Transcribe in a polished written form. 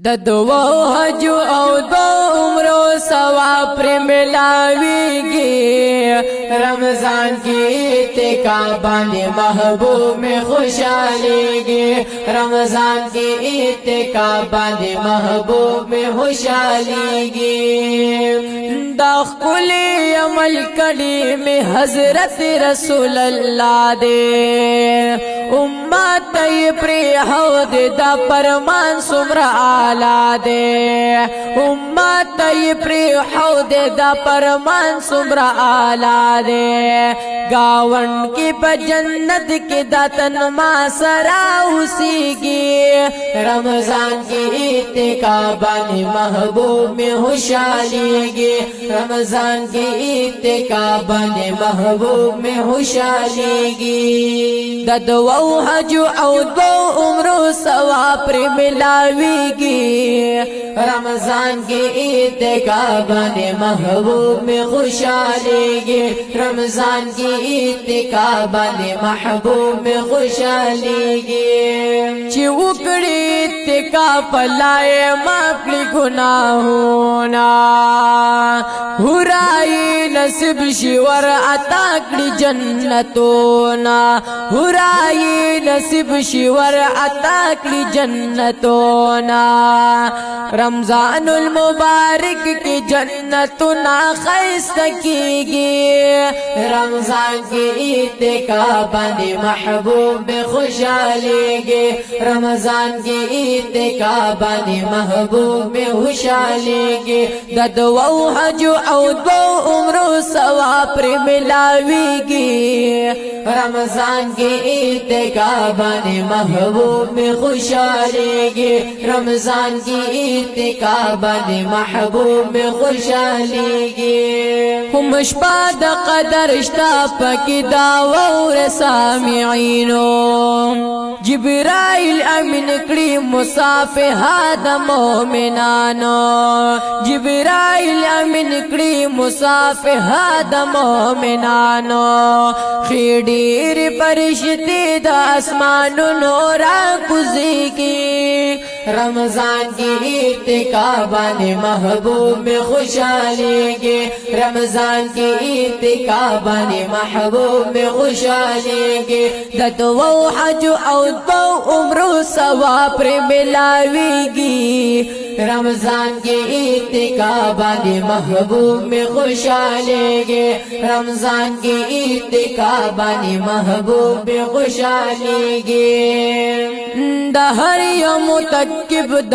د دوو حج او دو عمرو ثواب پر ملاویږي رمضان کی اتقا باندې محبوب میں خوشاليږي رمضان کی اتقا باندې محبوب میں خوشاليږي دا خلی عمل کړي میں حضرت رسول الله دے امت ای پر حوض دا پرمان سمر آلا دے امت ای پر حوض دا پرمان سمر آلا دے گاون کی پا جنت کی داتن ما سرا حسیگی رمضان کی اتقا باندې محبوب میں خوشاليږي رمضان کی اتقا باندې محبوب میں خوشاليږي د دوو حج او دو عمرو ثواب پر ملاویږي رمضان کی اتقا باندې محبوب میں خوشاليږي رمضان کی اتقا باندې محبوب میں خوشاليږي چې وکړي اتقا پلای معاف کړي گناهونه هرائی نصیب شي ور عطا کړي جنتونه هرائی نصیب شي ور عطا کړي جنتونه رمضان المبارک کی جنتونه خیسته کیږي رمضان کی اتقا باندې محبوب میں خوشاليږي رمضان کی اتقا باندې محبوب میں خوشاليږي د دوو حج او دو عمرو ثواب پر ملاویږي رمضان کی اتقا باندې محبوب میں خوشاليږي رمضان کی اتقا باندې محبوب میں خوشاليږي هم شپه د قدر شتا پکې دا ور سامعينو جبرائیل امین کړي مصافحه د مؤمنانو جبرائیل امین کړي مصافحه د مؤمنانو خېډیر فرشتي د اسمانونو را کوزيږي رمضان کی اتقا باندې محبوب میں خوشاليږي رمضان کی اتقا باندې محبوب میں خوشاليږي د دوو حج او دو عمرو ثواب پر ملاویږي رمضان کی اتقا باندې محبوب میں خوشاليږي رمضان کی اتقا باندې محبوب میں خوشاليږي د هر یو متکب د